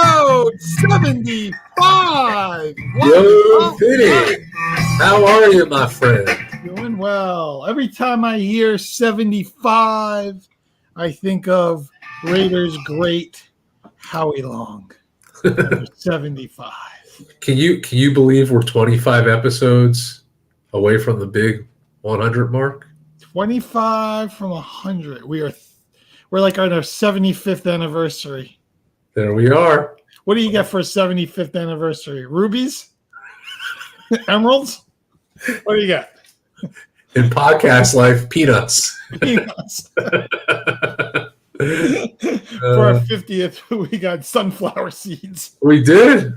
episode 75. Yo, Vinny, how are you, my friend? Doing well. Every time I hear 75, I think of Raiders great Howie Long. Number 75. Can you believe we're 25 episodes away from the big 100 mark? 25 from 100. We're like on our 75th anniversary. There we are. What do you get for a 75th anniversary? Rubies? Emeralds? What do you got? In podcast life, peanuts. Peanuts. For our 50th, we got sunflower seeds. We did.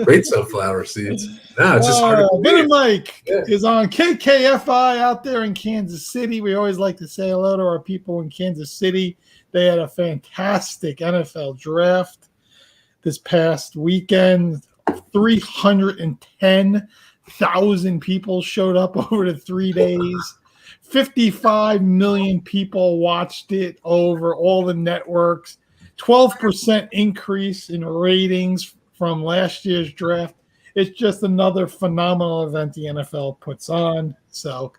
Great sunflower seeds. No, it's just hard to believe. Vin and Mike is on KKFI out there in Kansas City. We always like to say hello to our people in Kansas City. They had a fantastic NFL draft this past weekend. 310,000 people showed up over the 3 days. 55 million people watched it over all the networks. 12% increase in ratings from last year's draft. It's just another phenomenal event the NFL puts on. So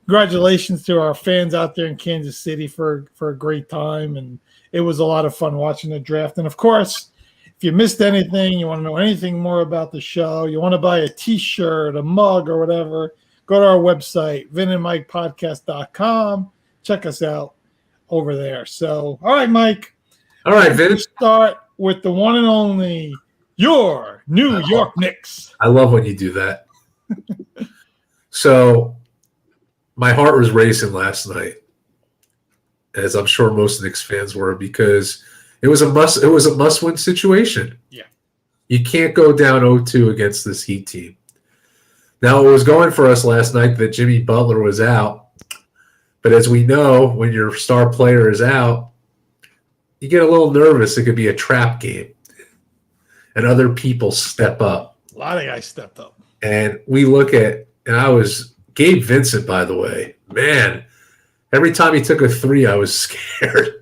congratulations to our fans out there in Kansas City for a great time. And it was a lot of fun watching the draft. And, of course, if you missed anything, you want to know anything more about the show, you want to buy a T-shirt, a mug, or whatever, go to our website, vinandmikepodcast.com. Check us out over there. So, all right, Mike. All right, Vin. Start with the one and only, your New York Knicks. I love when you do that. So, my heart was racing last night, as I'm sure most Knicks fans were, because it was a must-win situation. Yeah. You can't go down 0-2 against this Heat team. Now, it was going for us last night that Jimmy Butler was out. But as we know, when your star player is out, you get a little nervous. It could be a trap game. And other people step up. A lot of guys stepped up. And we look at, and I was, Gabe Vincent, by the way, man, every time he took a three, I was scared.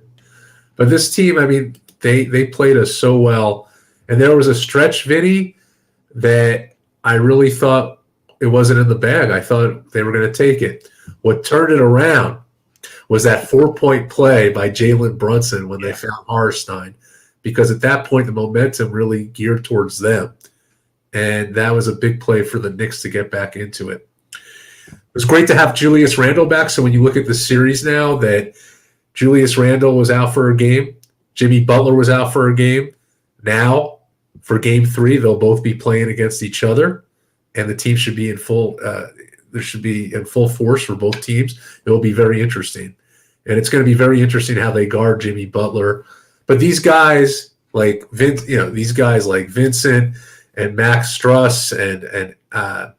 But this team, I mean, they played us so well. And there was a stretch, Vinny, that I really thought it wasn't in the bag. I thought they were going to take it. What turned it around was that 4-point play by Jalen Brunson when they found Hartenstein, because at that point the momentum really geared towards them. And that was a big play for the Knicks to get back into it. It was great to have Julius Randle back. So when you look at the series now, that Julius Randle was out for a game, Jimmy Butler was out for a game. Now, for Game 3, they'll both be playing against each other, and the team should be in full. There should be in full force for both teams. It will be very interesting, and it's going to be very interesting how they guard Jimmy Butler. But these guys like Vincent and Max Struss and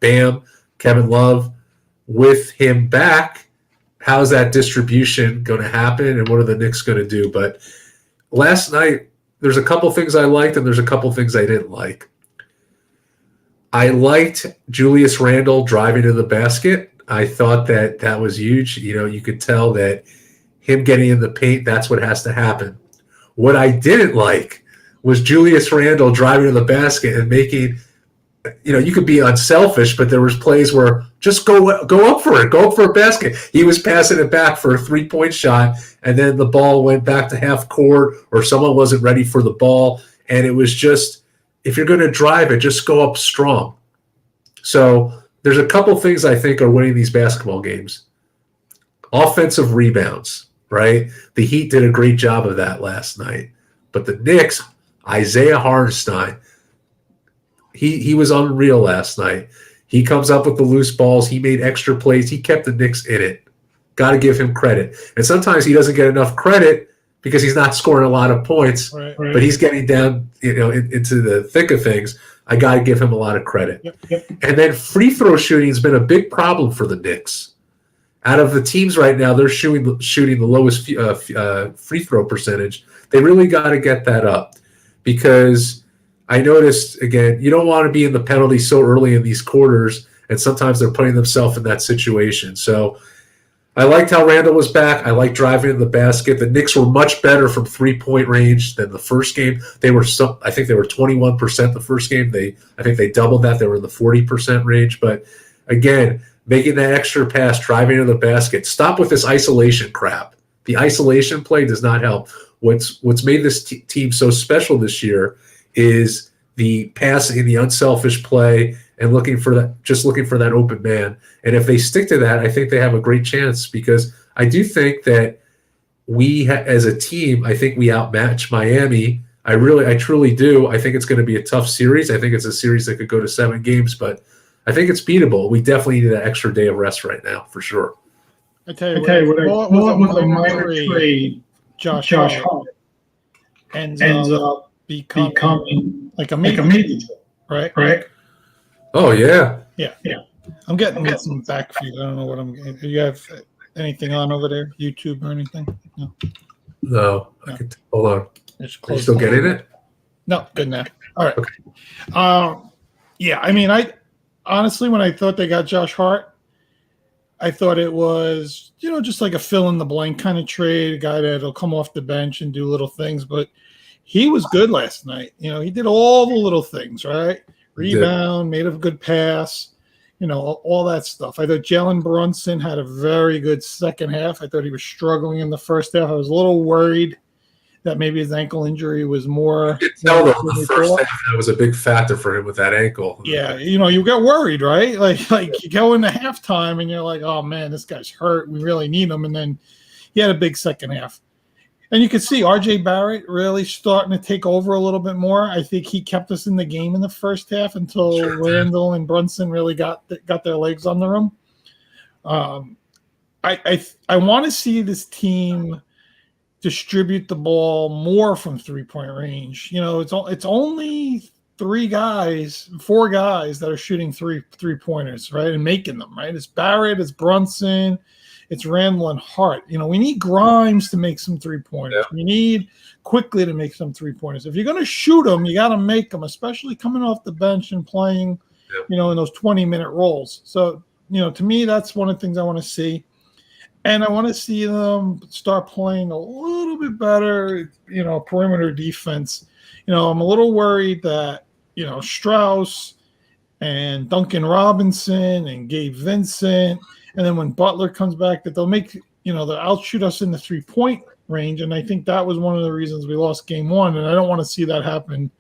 Bam, Kevin Love, with him back, how's that distribution going to happen, and what are the Knicks going to do? But last night, there's a couple things I liked, and there's a couple things I didn't like. I liked Julius Randle driving to the basket. I thought that was huge. You know, you could tell that him getting in the paint, that's what has to happen. What I didn't like was Julius Randle driving to the basket and making, you know, you could be unselfish, but there was plays where just go up for it, go up for a basket. He was passing it back for a 3-point shot, and then the ball went back to half court, or someone wasn't ready for the ball, and it was just, if you're going to drive it, just go up strong. So there's a couple things I think are winning these basketball games. Offensive rebounds, right? The Heat did a great job of that last night. But the Knicks, Isaiah Hartenstein, he was unreal last night. He comes up with the loose balls. He made extra plays. He kept the Knicks in it. Got to give him credit. And sometimes he doesn't get enough credit because he's not scoring a lot of points, right. But he's getting down, you know, into the thick of things. I got to give him a lot of credit. Yep. And then free throw shooting has been a big problem for the Knicks. Out of the teams right now, they're shooting the lowest free throw percentage. They really got to get that up, because I noticed, again, you don't want to be in the penalty so early in these quarters, and sometimes they're putting themselves in that situation. So I liked how Randall was back. I liked driving in the basket. The Knicks were much better from 3-point range than the first game. I think they were 21% the first game. I think they doubled that. They were in the 40% range. But again, making that extra pass, driving in the basket. Stop with this isolation crap. The isolation play does not help. What's made this team so special this year is the passing, the unselfish play, and looking for that open man. And if they stick to that, I think they have a great chance, because I do think that as a team, I think we outmatch Miami. I truly do. I think it's going to be a tough series. I think it's a series that could go to 7 games, but I think it's beatable. We definitely need that extra day of rest right now, for sure. I tell you what I thought was a minor trade. Josh Hart ends up becoming like a major, right? Oh yeah. I'm getting some back feed. I don't know what I'm getting. Do you have anything on over there, YouTube or anything? No. Hold on. Are you still getting it? No, good now. All right. Okay. Yeah. I mean, I honestly, when I thought they got Josh Hart, I thought it was, just like a fill in the blank kind of trade, a guy that'll come off the bench and do little things. But he was good last night. He did all the little things, right? Rebound, made a good pass, all that stuff. I thought Jalen Brunson had a very good second half. I thought he was struggling in the first half. I was a little worried that maybe his ankle injury was more. You could tell the first half that was a big factor for him with that ankle. Yeah, you get worried, right? Like you go into halftime and you're like, oh man, this guy's hurt. We really need him. And then he had a big second half. And you could see RJ Barrett really starting to take over a little bit more. I think he kept us in the game in the first half until Randall and Brunson really got their legs on the room. I want to see this team distribute the ball more from 3-point range. It's only 4 guys that are shooting three-pointers, right, and making them, right? It's Barrett, it's Brunson, it's Randall and Hart. We need Grimes to make some 3-pointers. Yeah. We need Quickly to make some 3-pointers. If you're going to shoot them, you got to make them, especially coming off the bench and playing, in those 20-minute roles. So, to me, that's one of the things I want to see. And I want to see them start playing a little bit better, perimeter defense. I'm a little worried that, Strauss and Duncan Robinson and Gabe Vincent, and then when Butler comes back, that they'll make, they'll outshoot us in the 3-point range. And I think that was one of the reasons we lost game 1. And I don't want to see that happen,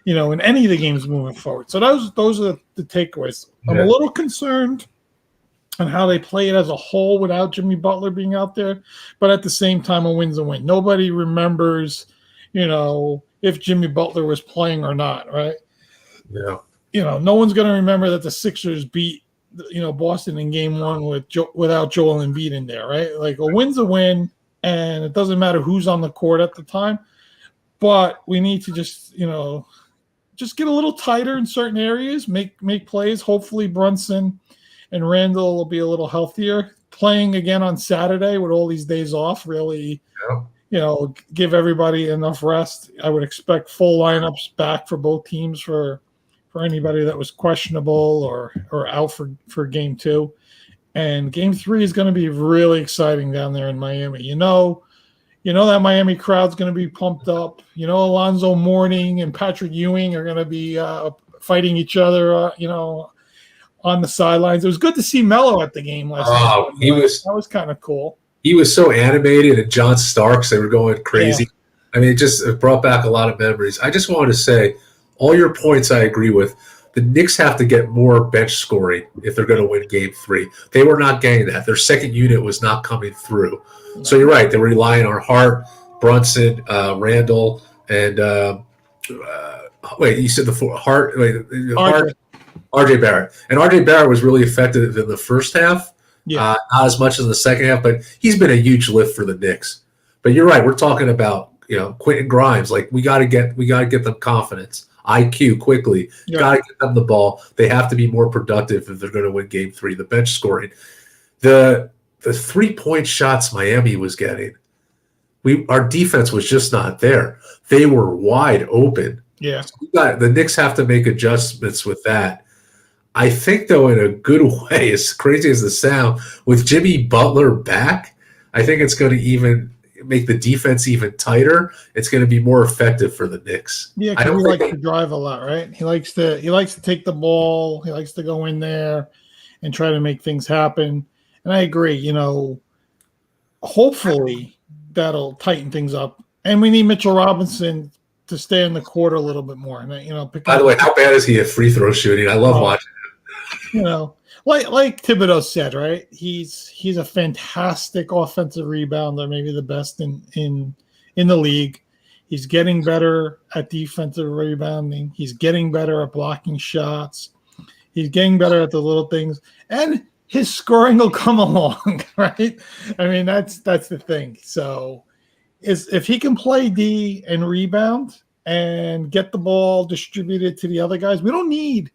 in any of the games moving forward. So those are the takeaways. I'm a little concerned on how they play it as a whole without Jimmy Butler being out there. But at the same time, a win's a win. Nobody remembers, if Jimmy Butler was playing or not, right? Yeah. No one's going to remember that the Sixers beat, Boston in game 1 without Joel Embiid in there, right? Like a win's a win, and it doesn't matter who's on the court at the time. But we need to just get a little tighter in certain areas, make plays. Hopefully Brunson and Randall will be a little healthier. Playing again on Saturday with all these days off really, give everybody enough rest. I would expect full lineups back for both teams for anybody that was questionable or out for game 2. And game 3 is going to be really exciting down there in Miami. That Miami crowd's going to be pumped up. Alonzo Mourning and Patrick Ewing are going to be fighting each other, on the sidelines. It was good to see Melo at the game last night. That was kind of cool. He was so animated, and John Starks, they were going crazy. Yeah. I mean, it brought back a lot of memories. I just wanted to say, all your points I agree with. The Knicks have to get more bench scoring if they're going to win game 3. They were not getting that. Their second unit was not coming through. No. So you're right. They were relying on Hart, Brunson, Randall, and you said the 4 Hart. Hart. RJ Barrett. And RJ Barrett was really effective in the first half, not as much as in the second half, but he's been a huge lift for the Knicks. But you're right. We're talking about, Quentin Grimes. Like we got to get them confidence, IQ quickly. Got to get them the ball. They have to be more productive if they're going to win game 3. The bench scoring, the 3-point shots Miami was getting, our defense was just not there. They were wide open. Yeah, so the Knicks have to make adjustments with that. I think, though, in a good way, as crazy as the sound, with Jimmy Butler back, I think it's going to even make the defense even tighter. It's going to be more effective for the Knicks. Yeah, I because he don't think likes to drive a lot, right? He likes to take the ball. He likes to go in there and try to make things happen. And I agree. Hopefully that'll tighten things up. And we need Mitchell Robinson to stay in the court a little bit more. And By the way, how bad is he at free throw shooting? I love watching. you know, like Thibodeau said, right? He's a fantastic offensive rebounder, maybe the best in the league. He's getting better at defensive rebounding. He's getting better at blocking shots. He's getting better at the little things, and his scoring will come along, right? I mean, that's the thing. So, if he can play D and rebound and get the ball distributed to the other guys, we don't need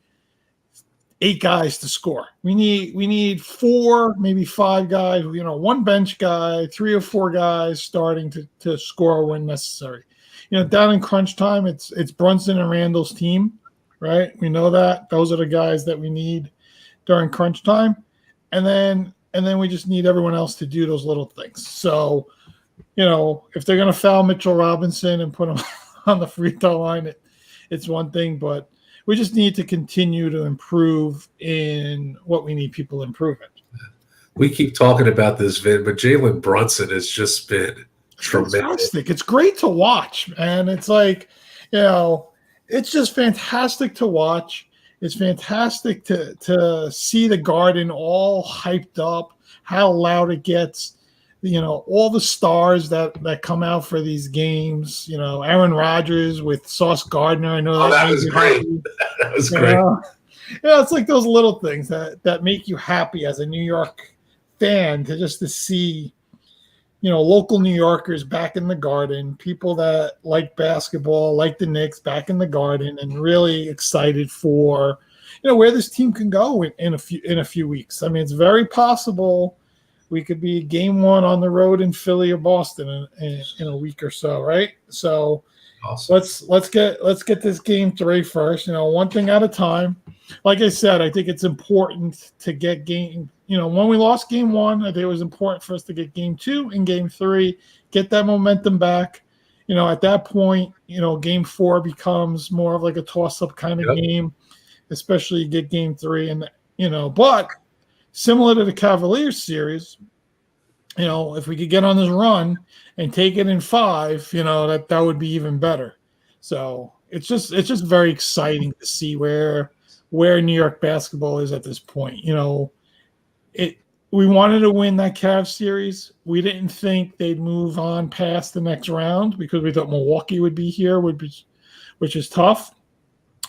8 guys to score. We need 4, maybe 5 guys. One bench guy, 3 or 4 guys starting to score when necessary. Down in crunch time, it's Brunson and Randall's team, right? We know that those are the guys that we need during crunch time, and then we just need everyone else to do those little things. So, if they're going to foul Mitchell Robinson and put him on the free throw line, it's one thing, but we just need to continue to improve in what we need people improving. We keep talking about this, Vin, but Jalen Brunson has just been tremendous. Fantastic. It's great to watch, man. It's like, it's just fantastic to watch. It's fantastic to see the Garden all hyped up, how loud it gets. All the stars that come out for these games. Aaron Rodgers with Sauce Gardner. I know that was great. That was great. It's like those little things that make you happy as a New York fan to see, local New Yorkers back in the Garden, people that like basketball, like the Knicks back in the Garden, and really excited for, where this team can go in a few weeks. I mean, it's very possible we could be game 1 on the road in Philly or Boston in a week or so, right? So awesome. let's get this game 3 first. One thing at a time. Like I said, I think it's important to get game. When we lost game 1, I think it was important for us to get game 2 and game 3, get that momentum back. At that point, game 4 becomes more of like a toss-up kind of game, especially you get game 3 and but similar to the Cavaliers series, if we could get on this run and take it in 5, that would be even better. So it's just very exciting to see where New York basketball is at this point. We wanted to win that Cavs series. We didn't think they'd move on past the next round because we thought Milwaukee would be here, which is tough.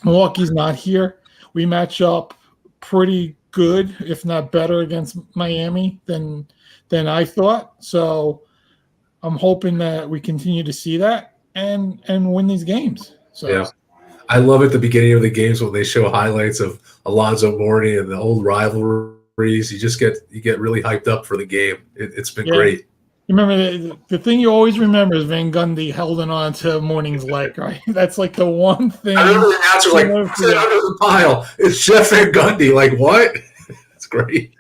Milwaukee's not here. We match up pretty good, if not better, against Miami than I thought. So I'm hoping that we continue to see that and win these games. So yeah. I love at the beginning of the games when they show highlights of Alonzo Mourning and the old rivalries. You get really hyped up for the game. It's been great. Remember, the thing you always remember is Van Gundy holding on to Mourning's leg, right? That's like the one thing. I remember the announcer sit under the pile. It's Jeff Van Gundy. Like, what? It's great.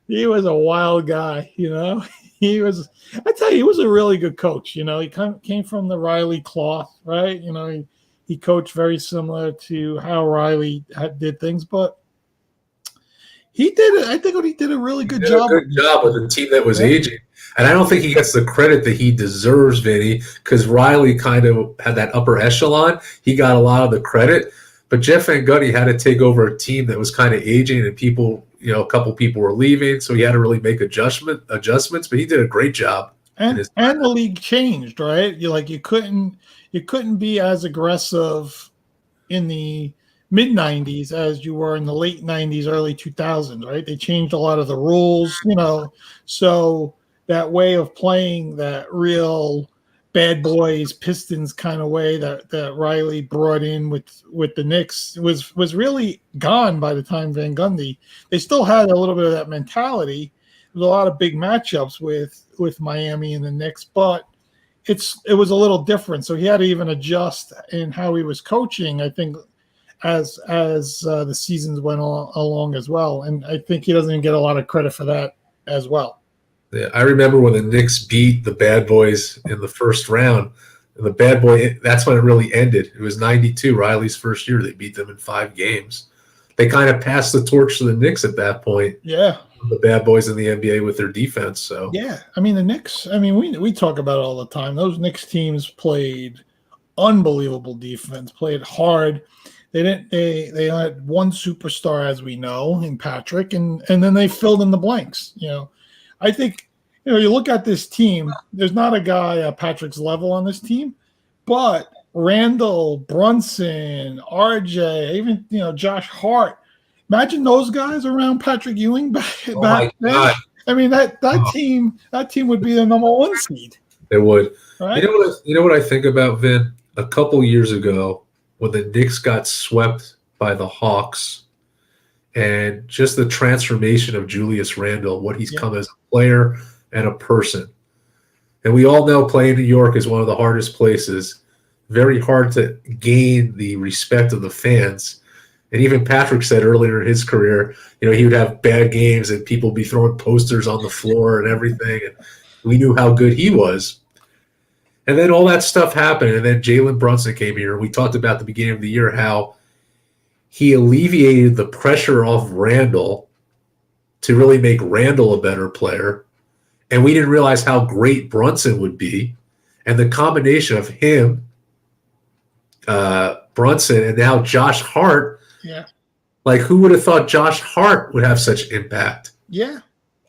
He was a wild guy, He was a really good coach. He came from the Riley cloth, right? He coached very similar to how Riley did things, but he did. I think he did a really good job. A good job with a team that was aging, and I don't think he gets the credit that he deserves, Vinny, because Riley kind of had that upper echelon. He got a lot of the credit, but Jeff Van Gundy had to take over a team that was kind of aging, and people, a couple people were leaving, so he had to really make adjustments. But he did a great job. And the league changed, right? You couldn't be as aggressive in the mid-90s as you were in the late 90s, early 2000s, right? They changed a lot of the rules, so that way of playing, that real bad boys Pistons kind of way that Riley brought in with the Knicks was really gone by the time Van Gundy. They still had a little bit of that mentality. There was a lot of big matchups with Miami and the Knicks, but it was a little different. So he had to even adjust in how he was coaching, I think, as the seasons went along as well. And I think he doesn't even get a lot of credit for that as well. Yeah, I remember when the Knicks beat the Bad Boys in the first round. And the Bad Boy, that's when it really ended. It was 92, Riley's first year. They beat them in 5 games. They kind of passed the torch to the Knicks at that point. Yeah. The Bad Boys in the NBA with their defense. So yeah, I mean the Knicks. I mean we talk about it all the time. Those Knicks teams played unbelievable defense, played hard. They didn't. They had one superstar, as we know, in Patrick, and then they filled in the blanks. I think you look at this team. There's not a guy at Patrick's level on this team, but Randall, Brunson, RJ, even Josh Hart. Imagine those guys around Patrick Ewing back then. I mean that team would be the number 1 seed. They would. Right? You know what I think about, Vin? A couple years ago, when the Knicks got swept by the Hawks, and just the transformation of Julius Randle, what he's come as a player and a person. And we all know playing New York is one of the hardest places. Very hard to gain the respect of the fans. And even Patrick said earlier in his career, he would have bad games and people would be throwing posters on the floor and everything. And we knew how good he was. And then all that stuff happened. And then Jalen Brunson came here. We talked about at the beginning of the year how he alleviated the pressure off Randall to really make Randall a better player. And we didn't realize how great Brunson would be. And the combination of him, Brunson, and now Josh Hart. Yeah. Like, who would have thought Josh Hart would have such impact? Yeah.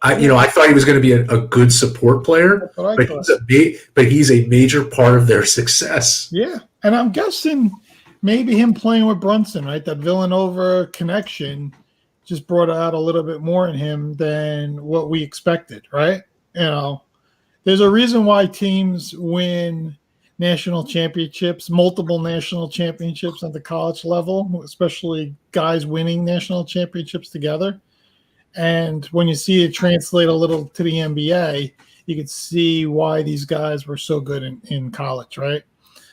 I thought he was going to be a good support player, but he's a major part of their success. Yeah. And I'm guessing maybe him playing with Brunson, right? That Villanova connection just brought out a little bit more in him than what we expected, right? There's a reason why teams win national championships, multiple national championships at the college level, especially guys winning national championships together. And when you see it translate a little to the NBA, you can see why these guys were so good in college, right?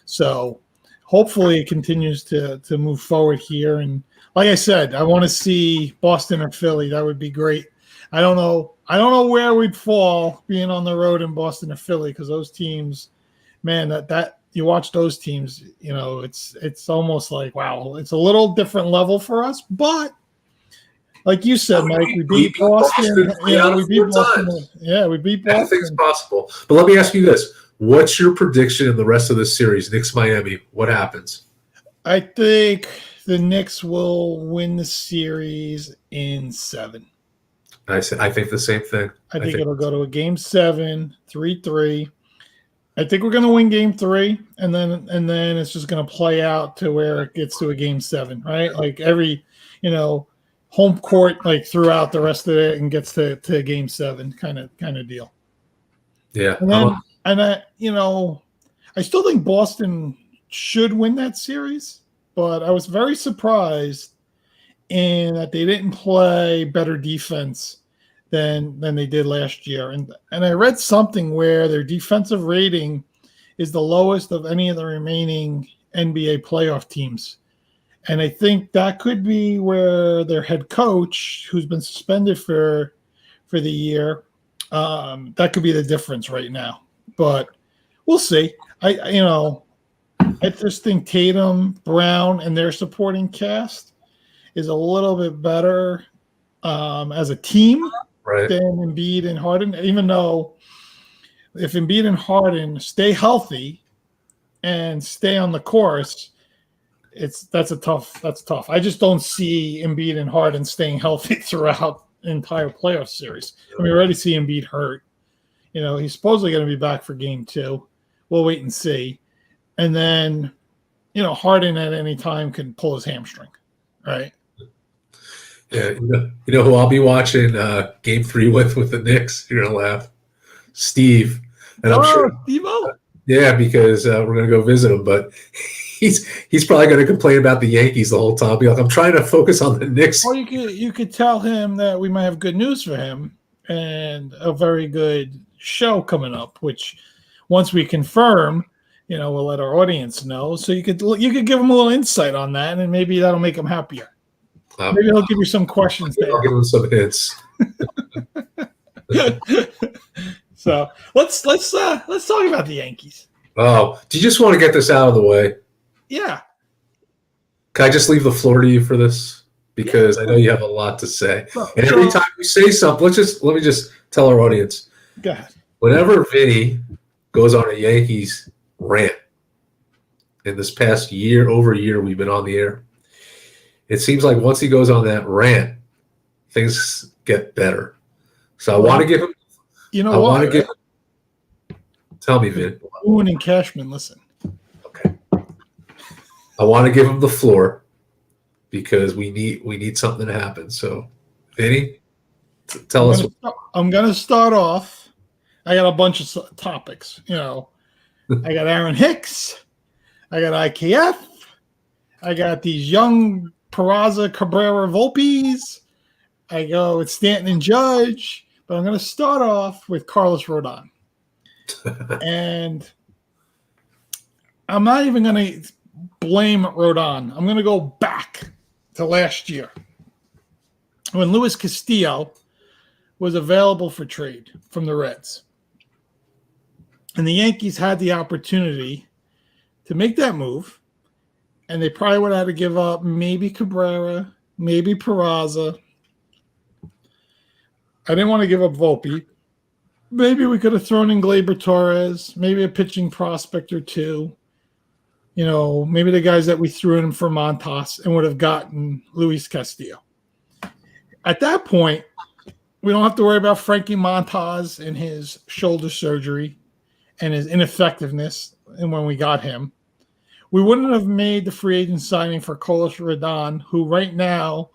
So hopefully it continues to move forward here. And like I said, I want to see Boston or Philly. That would be great. I don't know where we'd fall being on the road in Boston or Philly, because those teams, man, that you watch those teams, it's almost like, wow, it's a little different level for us. But like you said, Mike, we beat Boston. We beat Boston. Yeah, we beat Boston. Anything's possible. But let me ask you this. What's your prediction in the rest of this series? Knicks, Miami. What happens? I think the Knicks will win the series in 7. I think the same thing. I think it'll go to a game 7, 3-3. I think we're going to win game 3, and then it's just going to play out to where it gets to a game 7, right? Like every, home court, like throughout the rest of it, and gets to game 7 kind of deal. Yeah. And I still think Boston should win that series, but I was very surprised in that they didn't play better defense than they did last year. And I read something where their defensive rating is the lowest of any of the remaining NBA playoff teams. And I think that could be where their head coach, who's been suspended for the year, that could be the difference right now. But we'll see. I just think Tatum, Brown, and their supporting cast is a little bit better as a team than Embiid and Harden. Even though if Embiid and stay healthy and stay on the course, that's tough. I just don't see Embiid and Harden staying healthy throughout the entire playoff series. I mean, we already see Embiid hurt. He's supposedly going to be back for game 2. We'll wait and see. And then, Harden at any time can pull his hamstring, right? Yeah, who I'll be watching game 3 with the Knicks? You're gonna laugh, Steve. And I'm sure Steve-O. Yeah, because we're gonna go visit him, but he's probably gonna complain about the Yankees the whole time. Be like, I'm trying to focus on the Knicks. Or you could tell him that we might have good news for him and a very good show coming up, which once we confirm, we'll let our audience know. So you could give them a little insight on that, and maybe that'll make them happier. Maybe I'll give you some questions there. I'll give them some hints. So let's talk about the Yankees. Oh, do you just want to get this out of the way? Yeah. Can I just leave the floor to you for this? Because I know you have a lot to say. And every time you say something, let me just tell our audience. Go ahead. Whenever Vinny goes on a Yankees rant, in this past over a year we've been on the air, it seems like once he goes on that rant, things get better. So I want to give him. You know what? Tell me, Vin. Boone and Cashman, listen. Okay. I want to give him the floor because we need something to happen. So, Vinny, tell us. I'm going to start off. I got a bunch of topics. I got Aaron Hicks. I got IKF. I got these young Peraza, Cabrera, Volpes. I go with Stanton and Judge. But I'm going to start off with Carlos Rodon. And I'm not even going to blame Rodon. I'm going to go back to last year when Luis Castillo was available for trade from the Reds. And the Yankees had the opportunity to make that move, and they probably would have had to give up maybe Cabrera, maybe Peraza. I didn't want to give up Volpe. Maybe we could have thrown in Gleyber Torres, maybe a pitching prospect or two. Maybe the guys that we threw in for Montas and would have gotten Luis Castillo. At that point, we don't have to worry about Frankie Montas and his shoulder surgery and his ineffectiveness and when we got him. We wouldn't have made the free agent signing for Carlos Rodon, who right now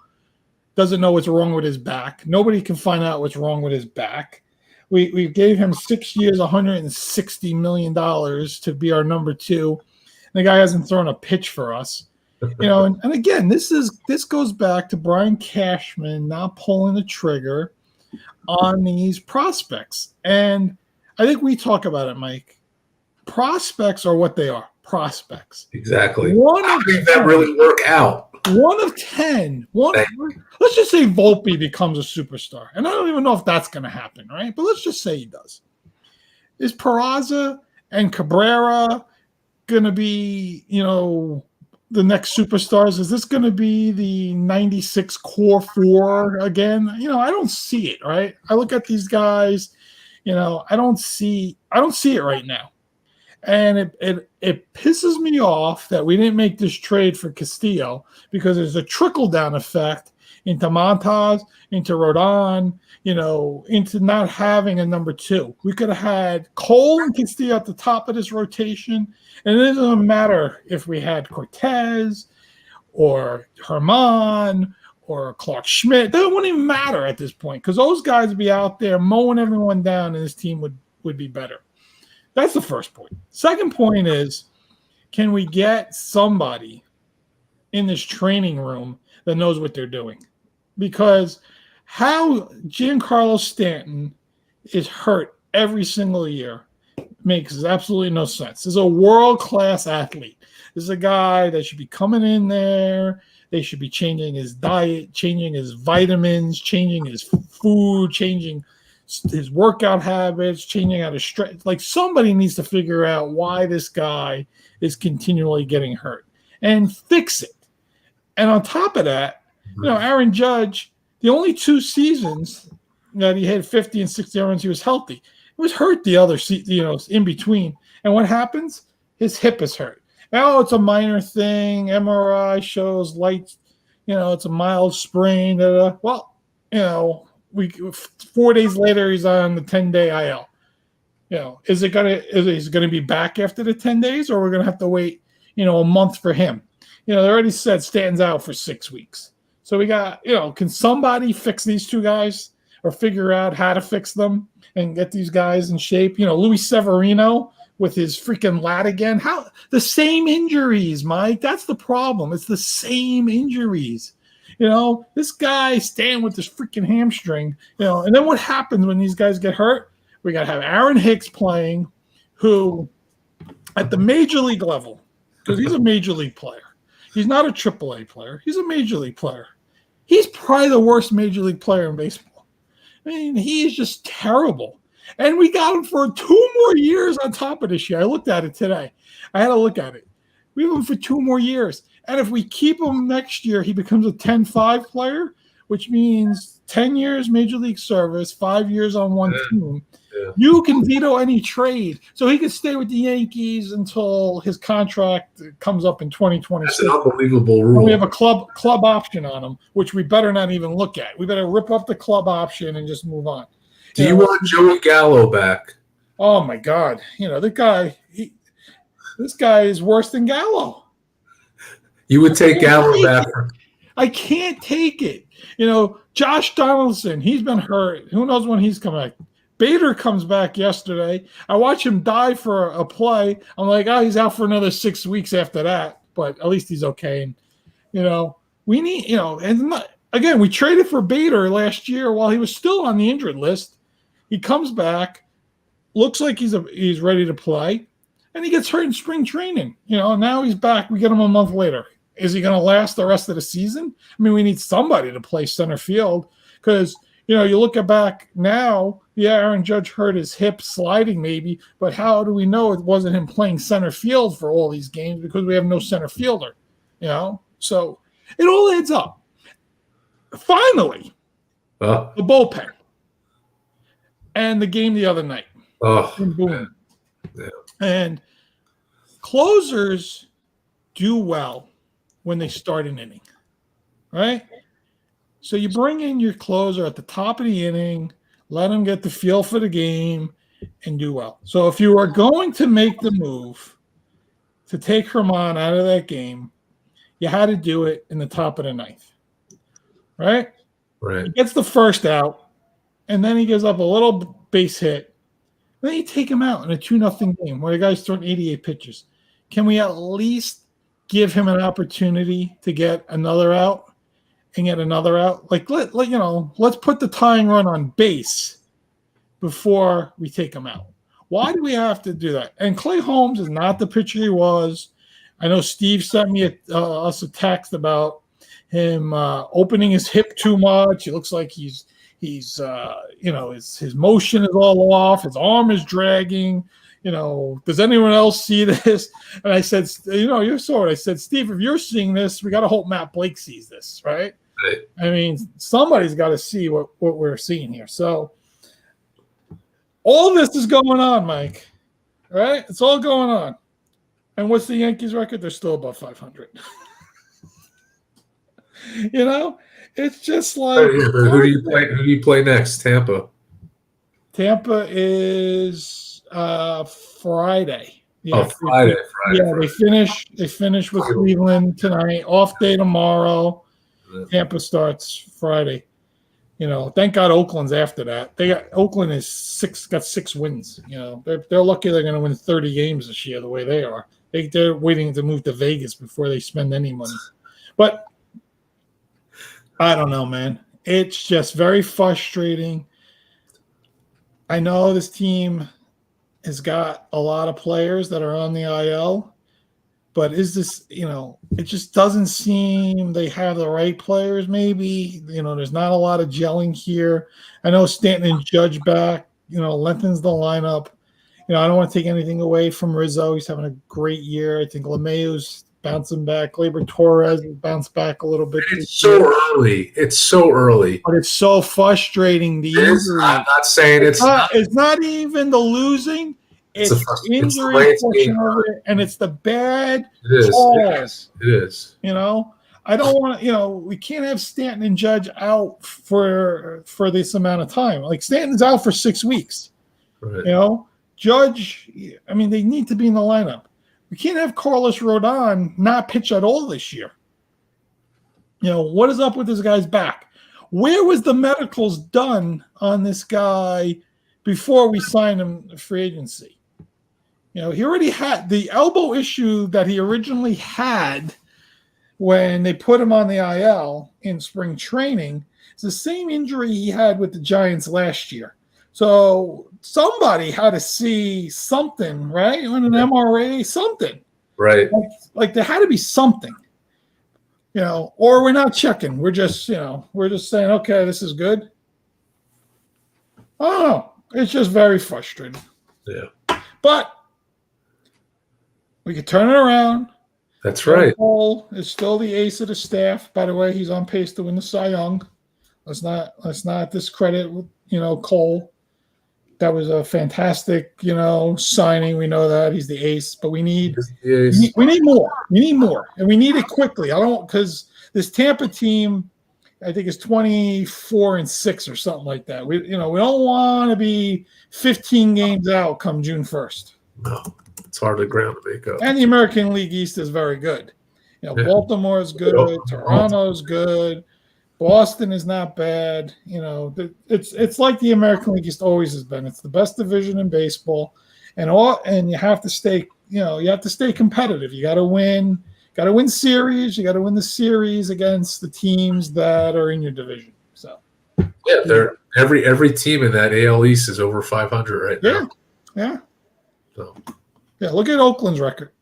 doesn't know what's wrong with his back. Nobody can find out what's wrong with his back. We gave him 6 years, $160 million to be our number two. And the guy hasn't thrown a pitch for us. And again, this goes back to Brian Cashman not pulling the trigger on these prospects. And I think we talk about it, Mike. Prospects are what they are. Prospects. Exactly. How did that really work out? 1 of 10. Let's just say Volpe becomes a superstar. And I don't even know if that's going to happen, right? But let's just say he does. Is Peraza and Cabrera going to be, the next superstars? Is this going to be the 96 core four again? I don't see it, right? I look at these guys, I don't see it right now. And it pisses me off that we didn't make this trade for Castillo because there's a trickle-down effect into Montas, into Rodon, into not having a number two. We could have had Cole and Castillo at the top of this rotation, and it doesn't matter if we had Cortez or Herman or Clark Schmidt. That wouldn't even matter at this point because those guys would be out there mowing everyone down and this team would be better. That's the first point. Second point is, can we get somebody in this training room that knows what they're doing? Because how Giancarlo Stanton is hurt every single year makes absolutely no sense. This is a world-class athlete. This is a guy that should be coming in there. They should be changing his diet, changing his vitamins, changing his food, changing his workout habits, changing how to stretch. Like somebody needs to figure out why this guy is continually getting hurt and fix it. And on top of that, Aaron Judge, the only 2 seasons that he had 50 and 60 runs, he was healthy. He was hurt the other, in between. And what happens? His hip is hurt. Oh, it's a minor thing. MRI shows light, it's a mild sprain. Well, 4 days later, he's on the 10-day IL. Is he gonna be back after the 10 days, or we're gonna have to wait, a month for him? They already said Stanton's out for 6 weeks. So we got, can somebody fix these 2 guys or figure out how to fix them and get these guys in shape? Luis Severino with his freaking lat again. How the same injuries, Mike? That's the problem. It's the same injuries. This guy staying with this freaking hamstring, and then what happens when these guys get hurt? We got to have Aaron Hicks playing, who at the major league level, because he's a major league player. He's not a AAA player. He's a major league player. He's probably the worst major league player in baseball. I mean, he is just terrible. And we got him for 2 more years on top of this year. I looked at it today. I had to look at it. We have him for 2 more years. And if we keep him next year, he becomes a 10-5 player, which means 10 years major league service, 5 years on one team. Yeah. You can veto any trade. So he could stay with the Yankees until his contract comes up in 2026. That's an unbelievable rule. And we have a club option on him, which we better not even look at. We better rip up the club option and just move on. Do you want Joey Gallo back? Oh, my God. This guy is worse than Gallo. You would take Gallo back. I can't take it. Josh Donaldson, he's been hurt. Who knows when he's coming back? Bader comes back yesterday. I watch him die for a play. I'm like, he's out for another 6 weeks after that. But at least he's okay. And, we need, again, we traded for Bader last year while he was still on the injured list. He comes back, looks like he's ready to play, and he gets hurt in spring training. Now he's back. We get him a month later. Is he going to last the rest of the season? I mean, we need somebody to play center field because, you look back now, Aaron Judge hurt his hip sliding maybe, but how do we know it wasn't him playing center field for all these games because we have no center fielder, So it all adds up. Finally, the bullpen and the game the other night. Boom. Yeah. And closers do well when they start an inning, right? So you bring in your closer at the top of the inning, let him get the feel for the game, and do well. So if you are going to make the move to take Herman out of that game, you had to do it in the top of the ninth, right? Right. He gets the first out, and then he gives up a little base hit. Then you take him out in a 2-0 game where the guy's thrown 88 pitches. Can we at least give him an opportunity to get another out and get another out? Like, let's put the tying run on base before we take him out. Why do we have to do that? And Clay Holmes is not the pitcher he was. I know Steve sent me us a text about him opening his hip too much. It looks like his motion is all off. His arm is dragging. Does anyone else see this? And I said, you saw it. I said, Steve, if you're seeing this, we got to hope Matt Blake sees this, right? Right. I mean, somebody's got to see what we're seeing here. So all this is going on, Mike, right? It's all going on. And what's the Yankees record? They're still above 500. It's just like who do you play next? Tampa. Tampa is Friday. Yeah, Friday. Yeah, they finish with Cleveland tonight. Off day tomorrow. Yeah. Tampa starts Friday. Thank God Oakland's after that. Oakland got 6 wins. They're lucky they're going to win 30 games this year the way they are. They're waiting to move to Vegas before they spend any money. But I don't know, man. It's just very frustrating. I know this team has got a lot of players that are on the IL, but is this, it just doesn't seem they have the right players maybe. There's not a lot of gelling here. I know Stanton and Judge back, lengthens the lineup. I don't want to take anything away from Rizzo. He's having a great year. I think LeMayo's bouncing back. Gleyber Torres bounced back a little bit. It's so early. But it's so frustrating. The injury. I'm not saying it's not. It's not even the losing. It's injury portion of it, and it's the bad calls. It is. I don't want to. We can't have Stanton and Judge out for this amount of time. Like Stanton's out for 6 weeks. Right. Judge. I mean, they need to be in the lineup. We can't have Carlos Rodon not pitch at all this year. What is up with this guy's back? Where was the medicals done on this guy before we signed him to free agency? He already had the elbow issue that he originally had when they put him on the IL in spring training. It's the same injury he had with the Giants last year. So somebody had to see something, right? On an MRA, something. Right. Like there had to be something, or we're not checking. We're just, we're just saying, okay, this is good. Oh, it's just very frustrating. Yeah. But we could turn it around. That's right. Cole is still the ace of the staff. By the way, he's on pace to win the Cy Young. Let's not discredit, Cole. That was a fantastic, signing. We know that he's the ace, but we need more. We need more, and we need it quickly. Because this Tampa team, I think, is 24-6 or something like that. We don't want to be 15 games out come June 1st. No, it's hard to ground to make up. And the American League East is very good. Baltimore is good. Toronto is good. Boston is not bad. It's like the American League East always has been. It's the best division in baseball, and you have to stay. You have to stay competitive. You got to win. Got to win series. You got to win the series against the teams that are in your division. So yeah, they're every team in that AL East is over 500 right now. Yeah. So yeah, look at Oakland's record.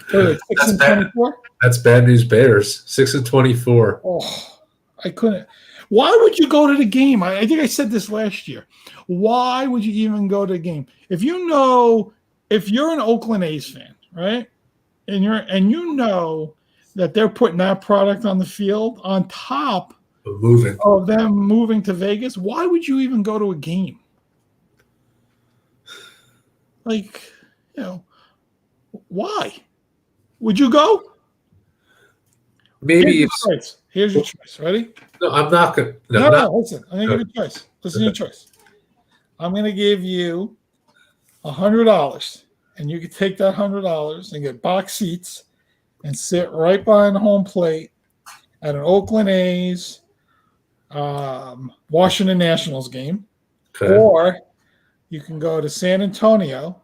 6-24. That's bad news. Bears 6-24. Oh, I couldn't. Why would you go to the game? I think I said this last year. Why would you even go to the game if you're an Oakland A's fan, right? And you know that they're putting that product on the field on top of them moving to Vegas. Why would you even go to a game? Why? Would you go? Maybe Here's your choice. Ready? No, I'm not going to. No, listen. I'm going to give you a choice. Listen to your choice. I'm going to give you $100, and you can take that $100 and get box seats and sit right behind the home plate at an Oakland A's, Washington Nationals game. Okay. Or you can go to San Antonio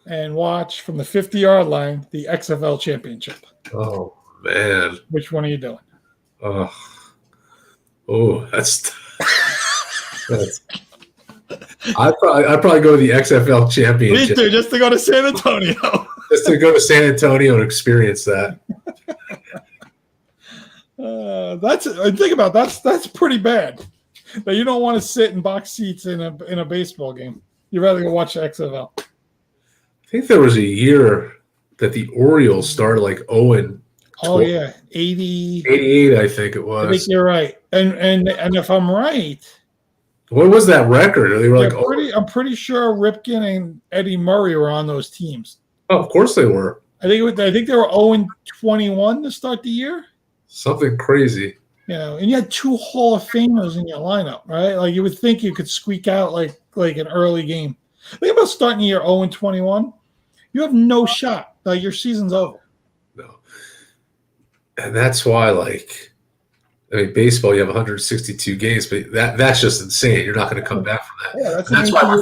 and watch from the 50-yard line the XFL championship. Oh, man. Which one are you doing? That's I'd probably go to the XFL championship. Me too, just to go to San Antonio. Just to go to San Antonio and experience that. Think about that's pretty bad. That you don't want to sit in box seats in a baseball game. You'd rather go watch the XFL. I think there was a year that the Orioles started like 0-12. Oh yeah, 88, I think it was. I think you're right. And if I'm right, what was that record? They were I'm pretty sure Ripken and Eddie Murray were on those teams. Oh, of course they were. I think they were 0-21 to start the year. Something crazy. And you had 2 Hall of Famers in your lineup, right? Like you would think you could squeak out like an early game. Think about starting the year 0-21. You have no shot. Like your season's over. No. And that's why, baseball, you have 162 games, but that's just insane. You're not going to come back from that. Yeah, that's why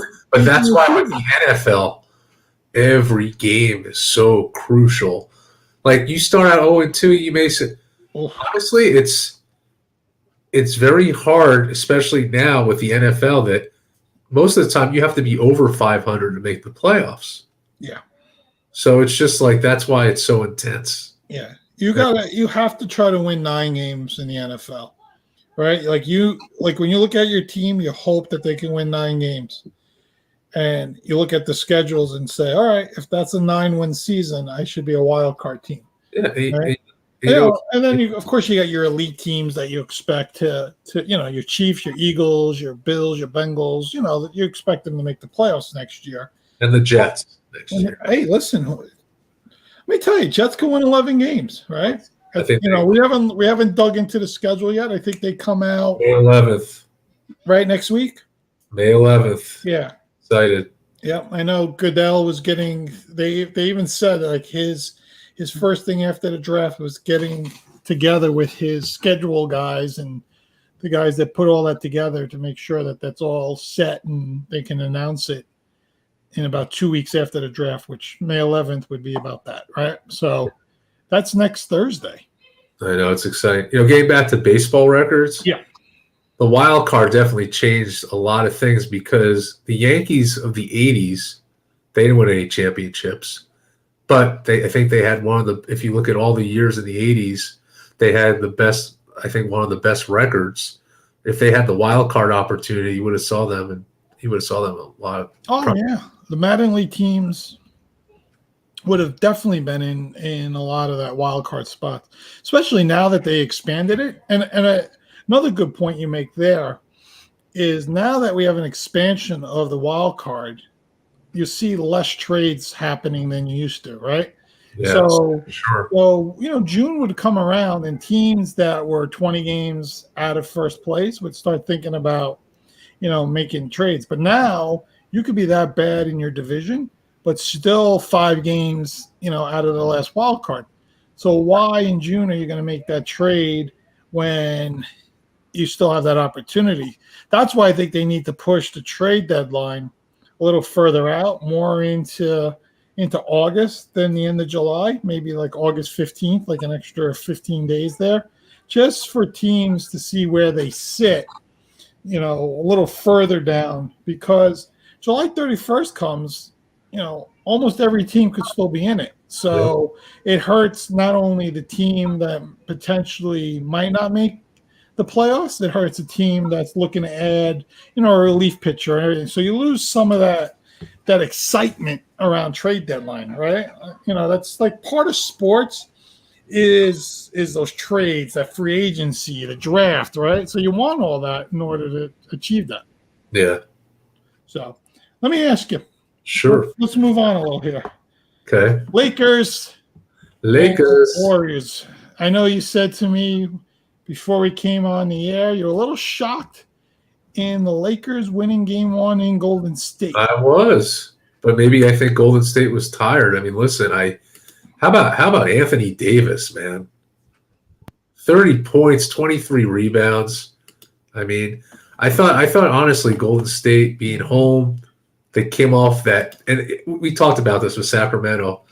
with the NFL, every game is so crucial. Like you start out 0-2, you may say, honestly, it's very hard, especially now with the NFL, that most of the time you have to be over 500 to make the playoffs. Yeah. So it's just that's why it's so intense. Yeah. You have to try to win 9 games in the NFL, right? When you look at your team, you hope that they can win 9 games. And you look at the schedules and say, all right, if that's a 9-win season, I should be a wild card team. Yeah. Right? And then of course you got your elite teams that you expect to your Chiefs, your Eagles, your Bills, your Bengals, that you expect them to make the playoffs next year. And the Jets next year. Hey, listen, let me tell you, Jets can win 11 games, right? I think we haven't dug into the schedule yet. I think they come out May 11th. Right next week? May 11th. Yeah. Excited. Yeah, I know Goodell was getting they even said his first thing after the draft was getting together with his schedule guys and the guys that put all that together to make sure that that's all set and they can announce it in about 2 weeks after the draft, which May 11th would be about that, right? So that's next Thursday. I know, it's exciting. Getting back to baseball records. Yeah. the wild card definitely changed a lot of things because the Yankees of the 80s, they didn't win any championships. But I think they had one of the, if you look at all the years in the 80s, they had the best, I think one of the best records. If they had the wild card opportunity, you would have saw them, and you would have saw them a lot. Yeah. The Mattingly teams would have definitely been in a lot of that wild card spot, especially now that they expanded it. And another good point you make there is now that we have an expansion of the wild card, you see less trades happening than you used to, right? Yeah, so sure. So, June would come around and teams that were 20 games out of first place would start thinking about, making trades. But now you could be that bad in your division, but still 5 games, out of the last wild card. So why in June are you going to make that trade when you still have that opportunity? That's why I think they need to push the trade deadline a little further out, more into August than the end of July, maybe like August 15th, like an extra 15 days there, just for teams to see where they sit, a little further down, because July 31st comes, almost every team could still be in it. So it hurts not only the team that potentially might not make the playoffs, it hurts a team that's looking to add, a relief pitcher and everything. So you lose some of that excitement around trade deadline, right? That's like part of sports is those trades, that free agency, the draft, right? So you want all that in order to achieve that. Yeah. So let me ask you. Sure. Let's move on a little here. Okay. Lakers. Warriors. I know you said to me before we came on the air, you're a little shocked in the Lakers winning game 1 in Golden State. I was, but maybe I think Golden State was tired. I mean, listen, how about Anthony Davis, man? 30 points, 23 rebounds. I mean, I thought honestly, Golden State being home, they came off that, and we talked about this with Sacramento,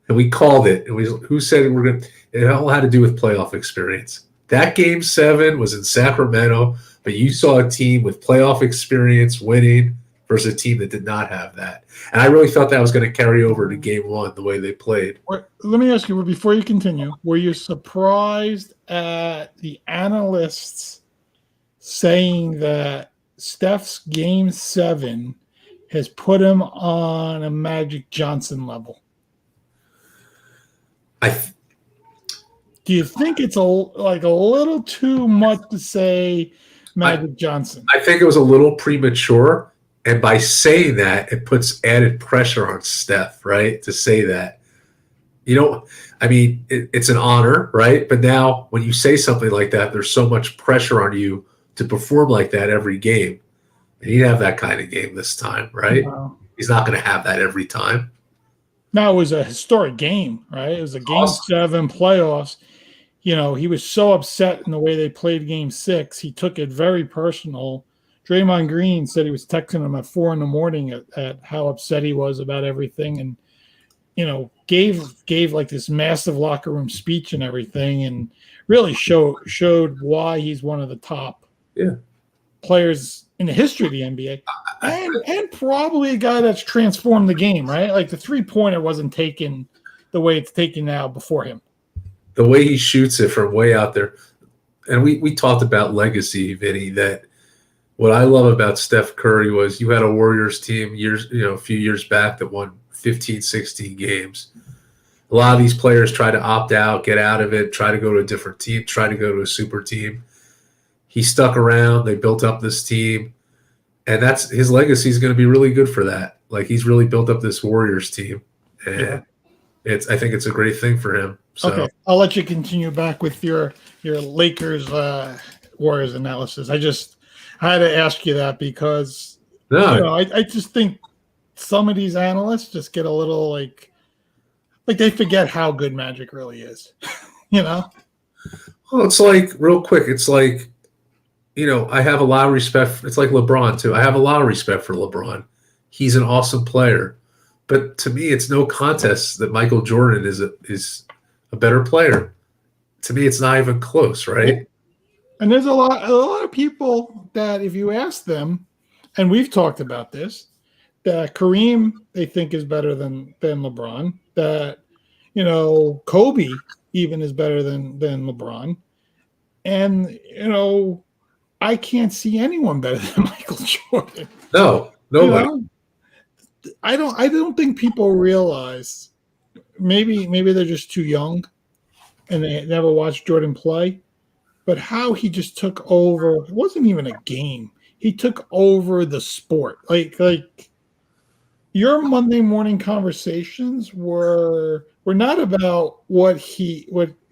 and we called it. And who said we're going to? It all had to do with playoff experience. That game 7 was in Sacramento, but you saw a team with playoff experience winning versus a team that did not have that. And I really thought that was going to carry over to game 1, the way they played. Let me ask you, before you continue, were you surprised at the analysts saying that Steph's game 7 has put him on a Magic Johnson level? Do you think it's a little too much to say Magic Johnson? I think it was a little premature, and by saying that, it puts added pressure on Steph, right? To say that, it's an honor, right? But now, when you say something like that, there's so much pressure on you to perform like that every game, and he didn't have that kind of game this time, right? No. He's not going to have that every time. No, it was a historic game, right? It was a game 7 playoffs. He was so upset in the way they played game 6. He took it very personal. Draymond Green said he was texting him at 4 a.m. at how upset he was about everything, and gave like this massive locker room speech and everything, and really showed why he's one of the top players in the history of the NBA, and probably a guy that's transformed the game, right? Like the 3-pointer wasn't taken the way it's taken now before him. The way he shoots it from way out there. And we talked about legacy, Vinny, that what I love about Steph Curry was you had a Warriors team a few years back that won 15, 16 games. A lot of these players try to opt out, get out of it, try to go to a different team, try to go to a super team. He stuck around. They built up this team. And that's his legacy is going to be really good for that. Like, he's really built up this Warriors team. And I think it's a great thing for him. So. Okay, I'll let you continue back with your Lakers Warriors analysis. I had to ask you that because I just think some of these analysts just get a little like they forget how good Magic really is. Well, it's like, real quick, it's like, I have a lot of respect. It's like LeBron too. I have a lot of respect for LeBron. He's an awesome player. But to me, it's no contest that Michael Jordan is a better player. To me, it's not even close, right? And there's a lot of people that if you ask them, and we've talked about this, that Kareem they think is better than LeBron, that Kobe even is better than LeBron. And I can't see anyone better than Michael Jordan. No, nobody. I don't think people realize maybe they're just too young and they never watched Jordan play, but how he just took over. It wasn't even a game. He took over the sport. Like your Monday morning conversations were not about what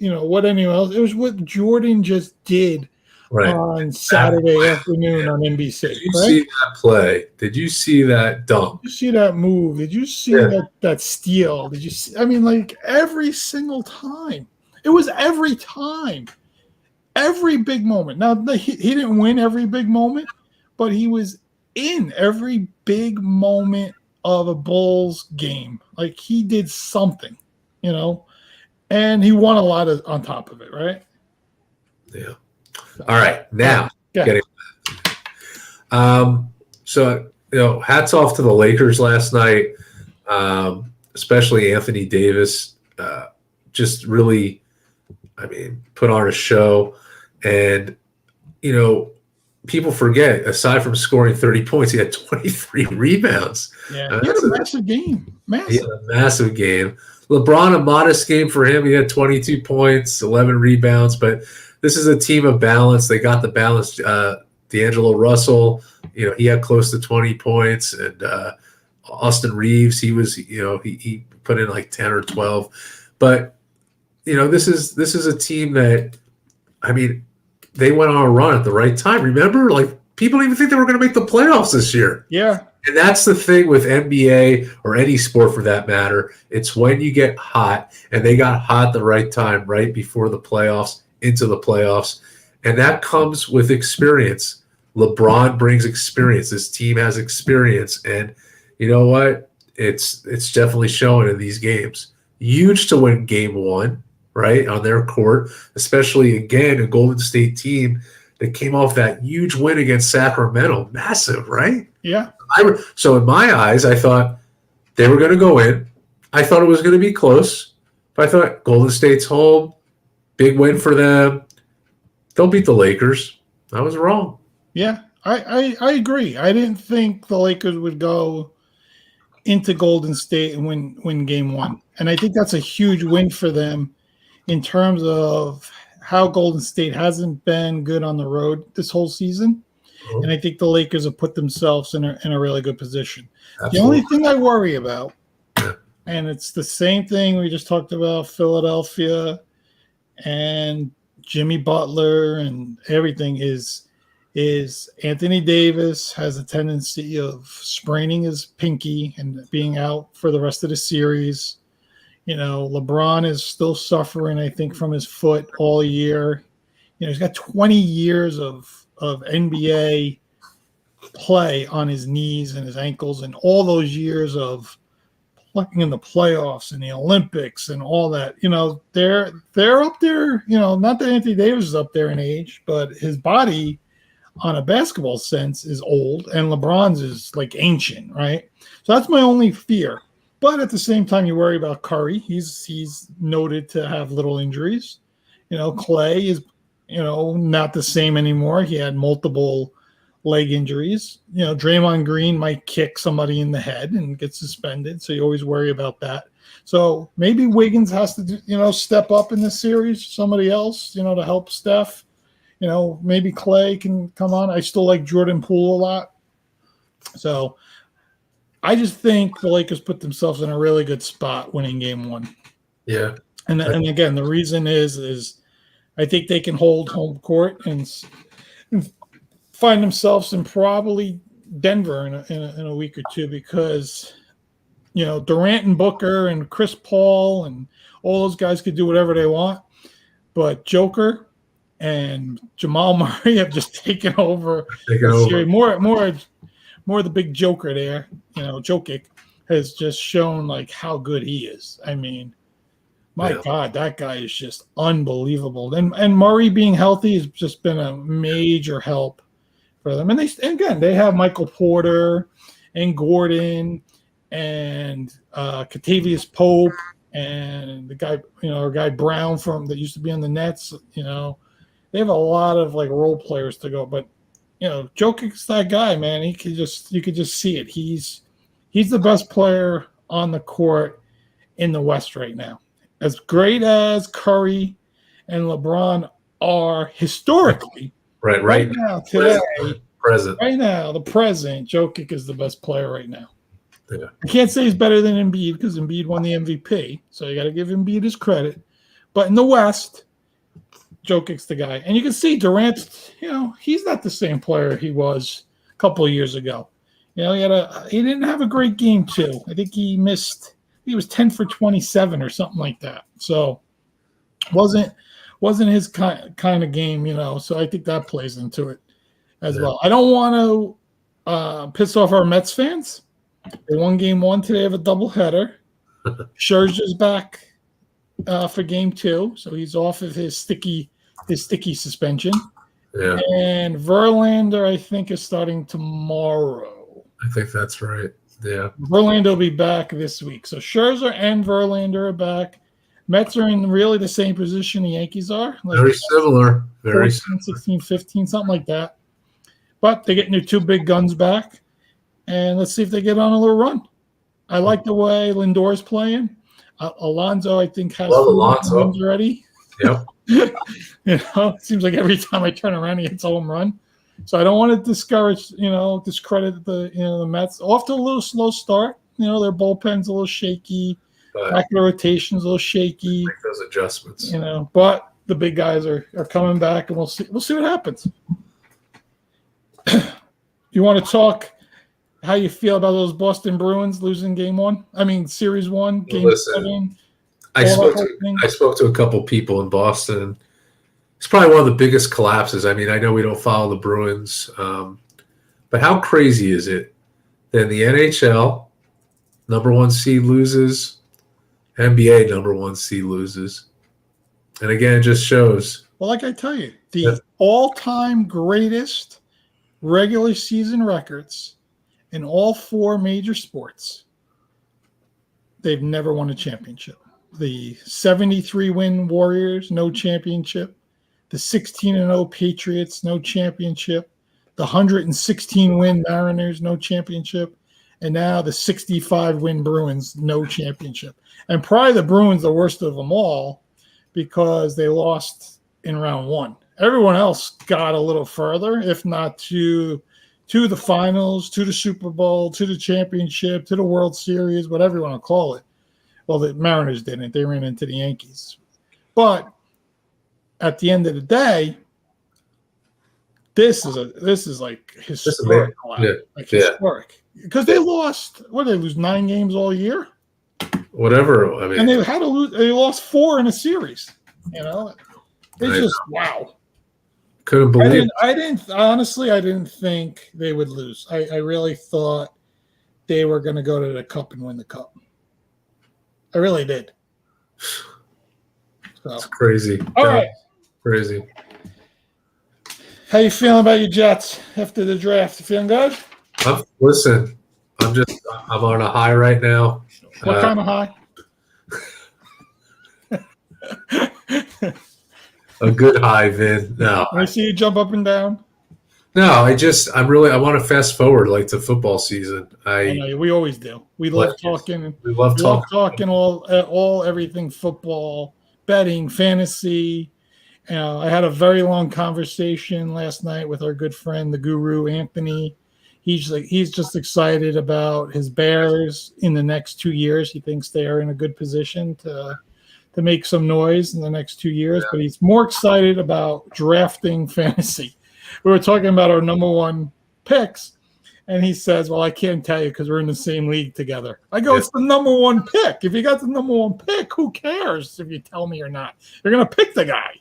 anyone else. It was what Jordan just did on Saturday afternoon on NBC. Did you see that play? Did you see that dunk? Did you see that move? Did you see that steal? Did you see? I mean, like every single time. It was every time. Every big moment. Now, he didn't win every big moment, but he was in every big moment of a Bulls game. Like he did something, and he won a lot on top of it, right? Yeah. All right. Now, getting so hats off to the Lakers last night, especially Anthony Davis. Just really, put on a show. And, people forget, aside from scoring 30 points, he had 23 rebounds. Yeah, he had a massive game. He had a massive game. LeBron, a modest game for him. He had 22 points, 11 rebounds. But this is a team of balance. They got the balance. D'Angelo Russell, he had close to 20 points. And Austin Reeves, he was, he put in like 10 or 12. But, this is a team that, they went on a run at the right time. Remember, like people didn't even think they were going to make the playoffs this year. Yeah. And that's the thing with NBA or any sport for that matter. It's when you get hot, and they got hot at the right time, right before the playoffs, into the playoffs. And that comes with experience. LeBron brings experience. This team has experience. And you know what? It's definitely showing in these games. Huge to win game one, right, on their court, especially, again, a Golden State team that came off that huge win against Sacramento. Massive, right? Yeah. So in my eyes, I thought they were going to go in. I thought it was going to be close. But I thought Golden State's home, big win for them. They'll beat the Lakers. I was wrong. Yeah, I agree. I didn't think the Lakers would go into Golden State and win game one. And I think that's a huge win for them in terms of how Golden State hasn't been good on the road this whole season. Mm-hmm. And I think the Lakers have put themselves in a really good position. Absolutely. The only thing I worry about, and it's the same thing we just talked about, Philadelphia and Jimmy Butler and everything, is Anthony Davis has a tendency of spraining his pinky and being out for the rest of the series. LeBron is still suffering, I think, from his foot all year. He's got 20 years of NBA play on his knees and his ankles, and all those years of playing in the playoffs and the Olympics and all that. They're up there. Not that Anthony Davis is up there in age, but his body, on a basketball sense, is old, and LeBron's is like ancient, right? So that's my only fear. But at the same time, you worry about Curry. He's noted to have little injuries. Clay is, not the same anymore. He had multiple leg injuries. Draymond Green might kick somebody in the head and get suspended. So you always worry about that. So maybe Wiggins has to, step up in this series. Somebody else, to help Steph. Maybe Clay can come on. I still like Jordan Poole a lot. So I just think the Lakers put themselves in a really good spot winning game one. Yeah. And again, the reason is I think they can hold home court and find themselves in probably Denver in a week or two, because, Durant and Booker and Chris Paul and all those guys could do whatever they want. But Joker and Jamal Murray have just taken over. More the big Joker there, Jokic has just shown like how good he is. My God, that guy is just unbelievable. And Murray being healthy has just been a major help for them. And they have Michael Porter and Gordon and Katavius Pope and the guy, our guy Brown that used to be on the Nets. They have a lot of like role players to go, but Jokic's that guy, man. You could just see it. He's the best player on the court in the West right now. As great as Curry and LeBron are historically, right now, today, the present, Jokic is the best player right now. Yeah. I can't say he's better than Embiid because Embiid won the MVP, so you got to give Embiid his credit. But in the West, Jokic's the guy. And you can see Durant, he's not the same player he was a couple of years ago. He didn't have a great game too. I think he was 10 for 27 or something like that. So wasn't his kind of game, so I think that plays into it as well. I don't want to piss off our Mets fans. They won game 1 today of a doubleheader. Scherzer's back for game 2, so he's off of his sticky suspension. Yeah. And Verlander, I think, is starting tomorrow. I think that's right. Yeah. Verlander will be back this week. So Scherzer and Verlander are back. Mets are in really the same position the Yankees are. Very similar. 14, 16, 15, something like that. But they're getting their 2 big guns back. And let's see if they get on a little run. I like the way Lindor's playing. Alonso, I think, has 2 wins already. Yep. It seems like every time I turn around, he hits a home run. So I don't want to discredit the Mets. Off to a little slow start. Their bullpen's a little shaky. Back of the rotation's a little shaky. Make those adjustments. But the big guys are coming back, and we'll see what happens. You want to talk how you feel about those Boston Bruins losing game 1? I mean, series 1, game 7. I spoke to a couple people in Boston. It's probably one of the biggest collapses. I mean, I know we don't follow the Bruins, but how crazy is it that the NHL number 1 seed loses, NBA number 1 seed loses, and again, it just shows. Well, like I tell you, the all-time greatest regular season records in all 4 major sports, they've never won a championship. The 73-win Warriors, no championship. The 16-0 Patriots, no championship. The 116-win Mariners, no championship. And now the 65-win Bruins, no championship. And probably the Bruins, the worst of them all, because they lost in round 1. Everyone else got a little further, if not to the finals, to the Super Bowl, to the championship, to the World Series, whatever you want to call it. Well, the Mariners didn't. They ran into the Yankees. But at the end of the day, this is like historic. Historic. Because they lost, they lose 9 games all year? Whatever. I mean, and they had to lose. They lost 4 in a series. It's just wow. Couldn't believe. I didn't think they would lose. I really thought they were going to go to the Cup and win the Cup. I really did. So. It's crazy. All right. Crazy. How you feeling about your Jets after the draft? You feeling good? Listen, I'm on a high right now. What kind of high? A good high, Vin. No. I see you jump up and down. No, I want to fast forward like to football season. I know, we always do. We love talking. We love talking all everything football, betting, fantasy. I had a very long conversation last night with our good friend, the Guru Anthony. He's just excited about his Bears in the next 2 years. He thinks they are in a good position to make some noise in the next 2 years, but he's more excited about drafting fantasy. We were talking about our number 1 picks, and he says, well, I can't tell you because we're in the same league together. I go, It's the number 1 pick. If you got the number 1 pick, who cares if you tell me or not? You're going to pick the guy.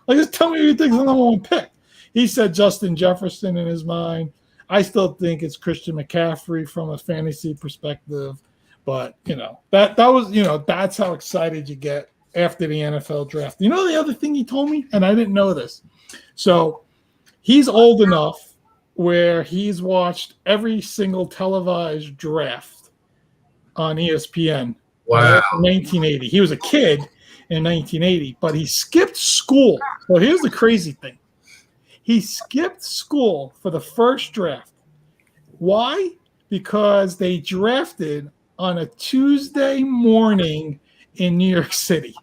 Just tell me who you think is the number 1 pick. He said Justin Jefferson in his mind. I still think it's Christian McCaffrey from a fantasy perspective. But that was that's how excited you get after the NFL draft. The other thing he told me, and I didn't know this. So he's old enough where he's watched every single televised draft on ESPN. Wow. 1980. He was a kid in 1980, but he skipped school. So here's the crazy thing. He skipped school for the first draft. Why? Because they drafted on a Tuesday morning in New York City.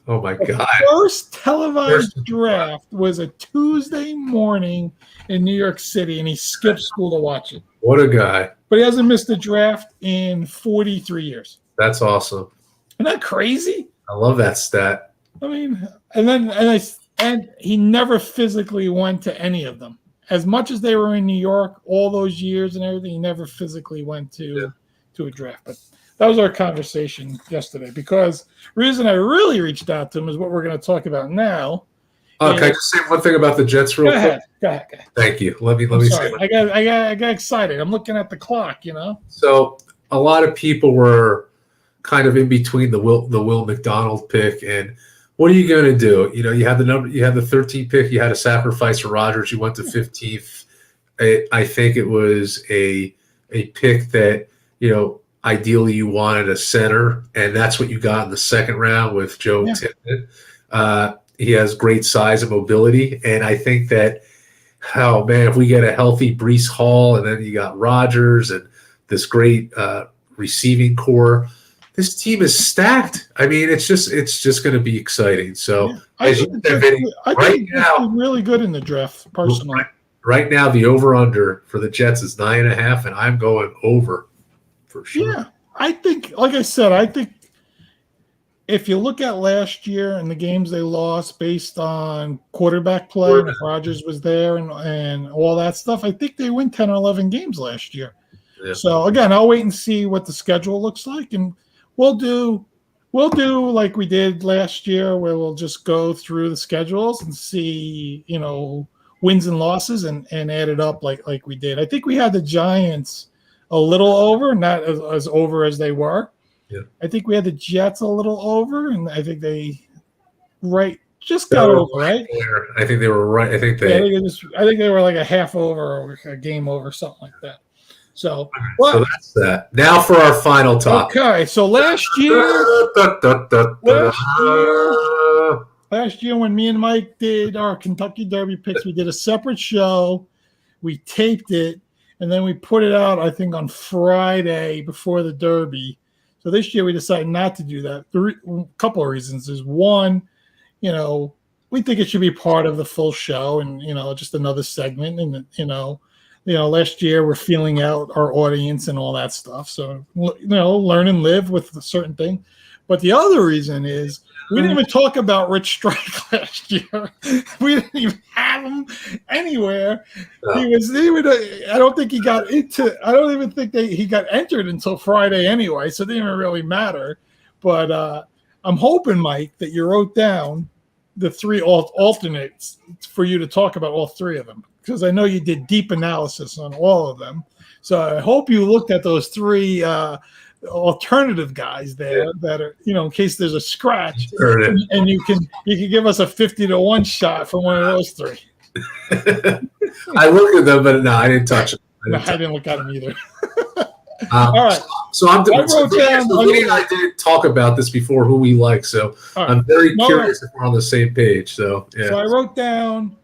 Oh, my God. The first televised draft was a Tuesday morning in New York City, and he skipped school to watch it. What a guy. But he hasn't missed a draft in 43 years. That's awesome. Isn't that crazy? I love that stat. I mean, and he never physically went to any of them. As much as they were in New York all those years and everything, he never physically went to a draft. But that was our conversation yesterday, because the reason I really reached out to him is what we're going to talk about now. Can I just say one thing about the Jets real quick? Go ahead. Thank you. Let me say I got excited. I'm looking at the clock, So a lot of people were kind of in between the Will McDonald pick and what are you going to do? You had the 13th pick. You had a sacrifice for Rodgers. You went to 15th. I think it was a pick that ideally you wanted a center, and that's what you got in the second round with Joe Tippmann. He has great size and mobility, and I think that, oh man, if we get a healthy Breece Hall, and then you got Rodgers and this great receiving core, this team is stacked. I mean, it's just going to be exciting. So, I think it's really good in the draft, personally. Right now, the over/under for the Jets is 9.5, and I'm going over for sure. Yeah, I think, like I said, if you look at last year and the games they lost based on quarterback play, and if Rodgers was there and all that stuff, I think they win 10 or 11 games last year. Yeah. So again, I'll wait and see what the schedule looks like, and we'll do like we did last year, where we'll just go through the schedules and see, wins and losses and add it up like we did. I think we had the Giants a little over, not as over as they were. Yeah. I think we had the Jets a little over, and I think they just got over, right? I think they were right. I think they were like a half over or a game over, something like that. So that's that. Now for our final topic. Okay, so last year when me and Mike did our Kentucky Derby picks, we did a separate show. We taped it, and then we put it out, I think, on Friday before the Derby. So this year we decided not to do that. A couple of reasons is, one, we think it should be part of the full show, and just another segment. And last year we're feeling out our audience and all that stuff. So learn and live with a certain thing. But the other reason is we didn't even talk about Rich Strike last year. We didn't even have him anywhere. No. I don't think he got into. I don't even think he got entered until Friday anyway. So it didn't even really matter. But I'm hoping, Mike, that you wrote down the three alternates for you to talk about all three of them, because I know you did deep analysis on all of them. So I hope you looked at those three alternative guys there that are, in case there's a scratch, and you can give us a 50-1 shot for one of those three. I looked at them, but no, I didn't touch them. I didn't look at them either. All right. So I didn't talk about this before, who we like. So right. I'm very curious if we're on the same page. So yeah. So I wrote down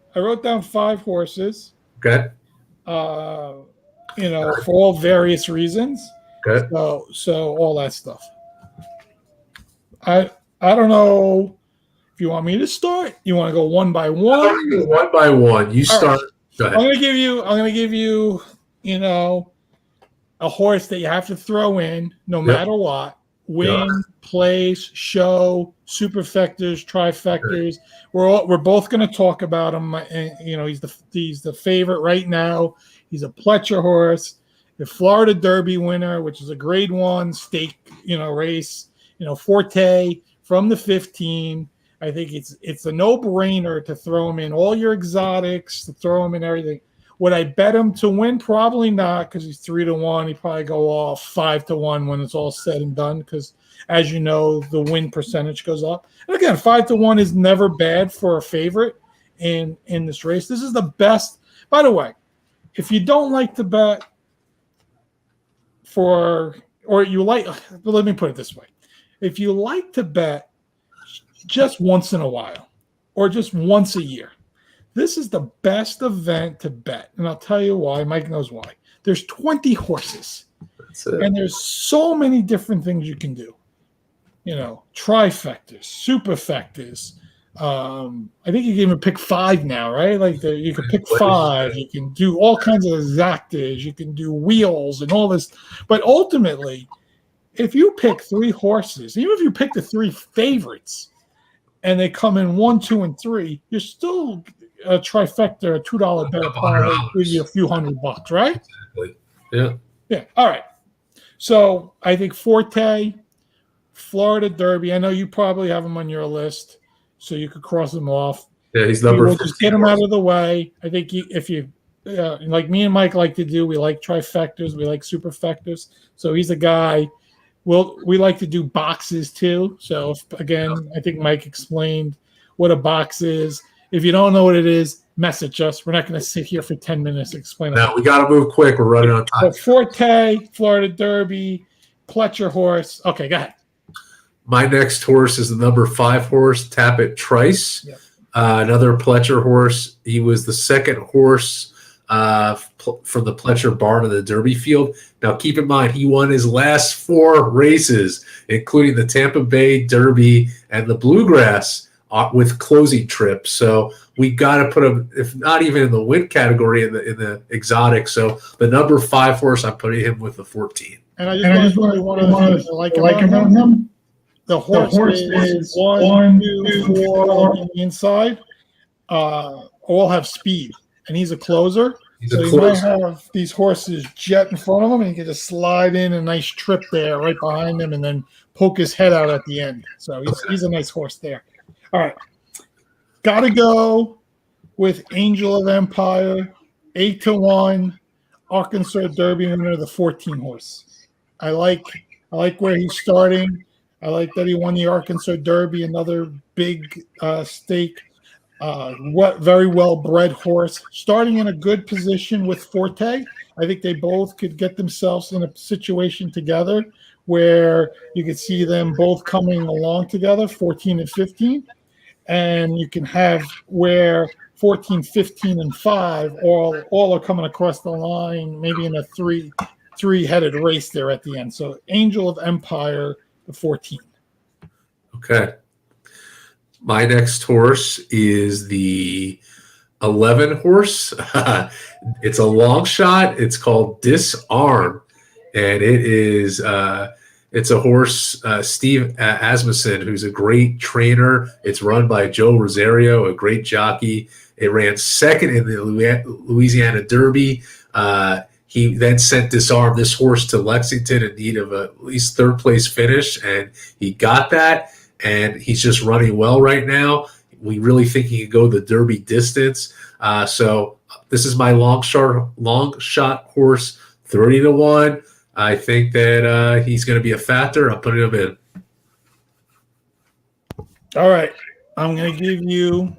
5 horses. Okay. For all various reasons. Okay. So all that stuff. I don't know if you want me to start. You want to go one by one? One by one. You start. Right. Go ahead. I'm gonna give you, a horse that you have to throw in no matter what. Win, place, show, superfectors, trifectors. We're both going to talk about him. He's the favorite right now. He's a Pletcher horse, the Florida Derby winner, which is a Grade 1 stake, race. Forte from the 15. I think it's a no-brainer to throw him in all your exotics, to throw him in everything. Would I bet him to win? Probably not, because he's 3-1. He'd probably go off 5-1 when it's all said and done, because as you know, the win percentage goes up. And again, 5-1 is never bad for a favorite in this race. This is the best. By the way, if you don't like to bet let me put it this way. If you like to bet just once in a while or just once a year, this is the best event to bet. And I'll tell you why. Mike knows why. There's 20 horses. That's it. And there's so many different things you can do. Trifectas, superfectas. I think you can even pick 5 now, right? Like you can pick 5. You can do all kinds of exactas. You can do wheels and all this. But ultimately, if you pick 3 horses, even if you pick the 3 favorites, and they come in 1, 2, and 3, you're still a trifecta, a $2 bet parlay, give you a few $100, right? Exactly. Yeah. Yeah. All right. So I think Forte, Florida Derby. I know you probably have him on your list, so you could cross him off. Yeah, he's number 15. Just get him out of the way. I think if you like me and Mike like to do, we like trifectas, we like superfectas. So he's a guy. We like to do boxes too. So again, I think Mike explained what a box is. If you don't know what it is, message us. We're not going to sit here for 10 minutes to explain it. No, we got to move quick. We're running on time. So Forte, Florida Derby, Pletcher horse. Okay, go ahead. My next horse is the number 5 horse, Tappet Trice. Yep. Another Pletcher horse. He was the second horse from the Pletcher barn in the Derby field. Now, keep in mind, he won his last 4 races, including the Tampa Bay Derby and the Bluegrass with closing trips. So we got to put him, if not even in the win category, in the exotic. So the number 5 horse, I'm putting him with the 14. And I just really want to like about him. The horse is 1, 2, 4 on the inside. All have speed, and he's a closer. You might have these horses jet in front of him, and he can just slide in a nice trip there right behind him and then poke his head out at the end. So he's a nice horse there. All right. Got to go with Angel of Empire, 8-1, Arkansas Derby winner, the 14 horse. I like where he's starting. I like that he won the Arkansas Derby, another big stake. Very well-bred horse. Starting in a good position with Forte. I think they both could get themselves in a situation together where you could see them both coming along together, 14 and 15. And you can have where 14, 15, and 5 all are coming across the line, maybe in a three-headed race there at the end. So Angel of Empire, the 14. Okay. My next horse is the 11 horse. It's a long shot. It's called Disarm, and it is it's a horse, Steve Asmussen, who's a great trainer. It's run by Joe Rosario, a great jockey. It ran second in the Louisiana Derby. He then sent Disarm, this horse, to Lexington in need of at least third-place finish, and he got that, and he's just running well right now. We really think he can go the Derby distance. So this is my long shot horse, 30-1. I think that he's going to be a factor. I'm putting him in. All right. I'm going to give you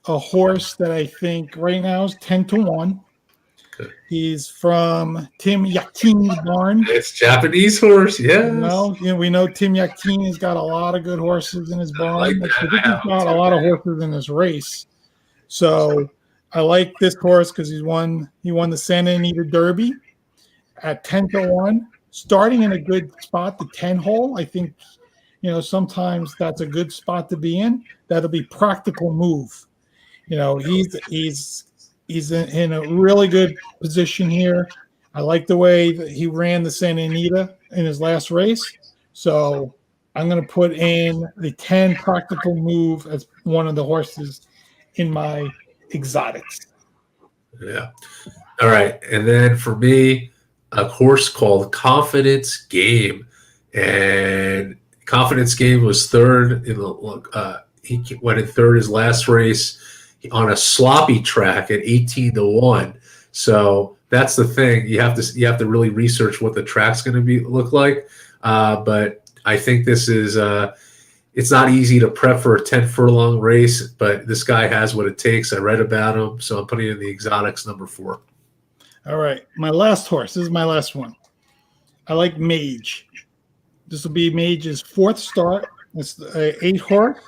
a horse that I think right now is 10-1. Okay. He's from Tim Yaktini's barn. It's Japanese horse, yes. We know Tim Yaktini's got a lot of good horses in his barn. I think he's got a lot of horses in this race. So I like this horse because he won the Santa Anita Derby at 10-1, starting in a good spot, the 10 hole. I think, sometimes that's a good spot to be in. That'll be practical move. He's in a really good position here. I like the way that he ran the Santa Anita in his last race. So I'm going to put in the 10 practical move as one of the horses in my exotics. Yeah. All right. And then for me, a horse called Confidence Game, and Confidence Game was third in the. He went in third his last race. on a sloppy track at 18-1. So that's the thing. You have to really research what the track's going to look like. But I think this is it's not easy to prep for a 10 furlong race, but this guy has what it takes. I read about him, so I'm putting in the exotics number 4. All right, my last horse. This is my last one. I like Mage. This will be Mage's 4th start. It's an 8 horse,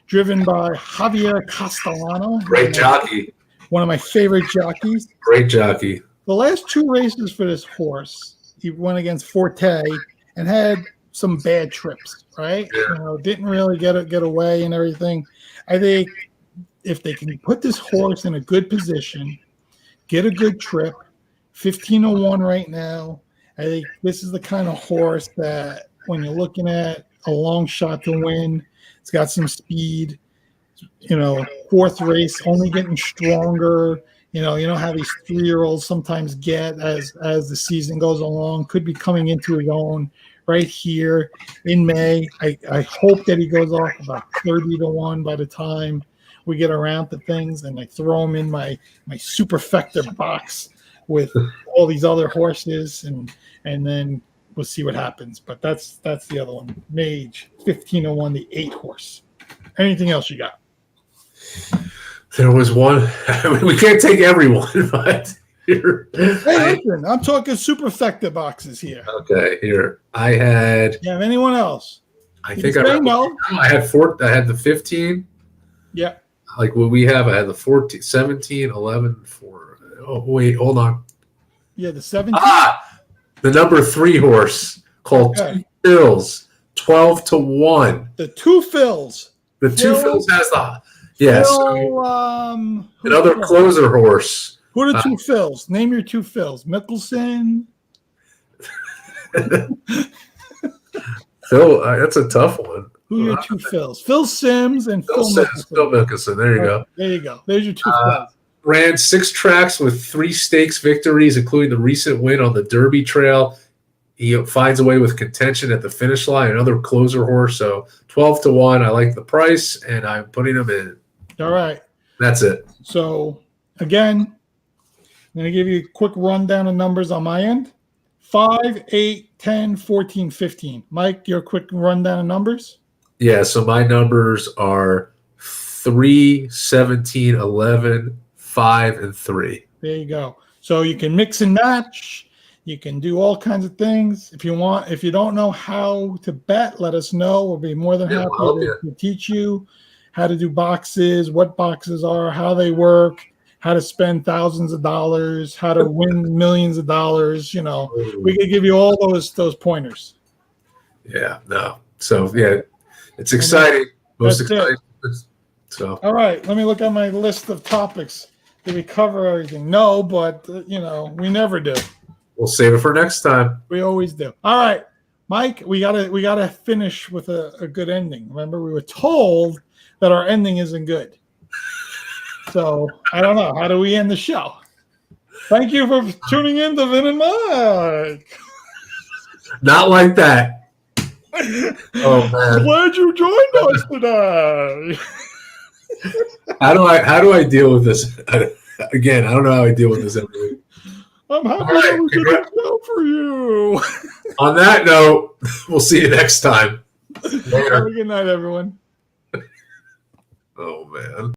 driven by Javier Castellano. Great jockey. One of my favorite jockeys. Great jockey. The last 2 races for this horse, he went against Forte and had some bad trips, right? Yeah. Didn't really get away and everything. I think if they can put this horse in a good position, get a good trip, 15-1 right now, I think this is the kind of horse that when you're looking at a long shot to win, it's got some speed. 4th race, only getting stronger. You know how these 3-year-olds sometimes get as the season goes along. Could be coming into his own right here in May. I hope that he goes off about 30-1 by the time we get around to things, and I throw him in my superfecta box with all these other horses, and then we'll see what happens. But that's the other one. Mage, 15-1, the 8 horse. Anything else you got? There was one. I mean, we can't take everyone, but here. Hey, listen, I'm talking superfecta boxes here. Okay, here. I had. You have anyone else? I think I had 4. I had the 15. Yeah. Like what we have, I had the 14, 17, 11, 4. Oh, wait, hold on. Yeah, the 17. The number 3 horse called Two Phils, 12-1. The 2 Phils. The Two Phils has the another closer horse. Who are the 2 Phils? Name your 2 Phils. Mickelson. Phil, that's a tough one. Who are your 2 Phils? Phil Simms and Phil Mickelson. Phil Mickelson. There you go. There you go. There's your 2 Phils. Ran 6 tracks with 3 stakes victories, including the recent win on the Derby Trail. He finds a way with contention at the finish line. Another closer horse. So 12-1. I like the price, and I'm putting him in. All right. That's it. So, again, I'm going to give you a quick rundown of numbers on my end. 5, 8, 10, 14, 15. Mike, your quick rundown of numbers? Yeah, so my numbers are 3, 17, 11, 5, and 3. There you go. So you can mix and match. You can do all kinds of things. If you want, if you don't know how to bet, let us know. We'll be more than happy to teach you how to do boxes, what boxes are, how they work, how to spend thousands of dollars, how to win millions of dollars. We can give you all those pointers. Yeah, no. So yeah, it's exciting. Most exciting. So all right, let me look at my list of topics. Did we cover everything? No, but we never do. We'll save it for next time. We always do. All right, Mike, we gotta finish with a good ending. Remember, we were told that our ending isn't good. So I don't know. How do we end the show? Thank you for tuning in to Vin and Mike. Not like that. Oh man! Glad you joined us today. How do I deal with this? Again, I don't know how I deal with this every week. I'm happy that we did a show for you. On that note, we'll see you next time. Later. Have a good night, everyone. Oh man.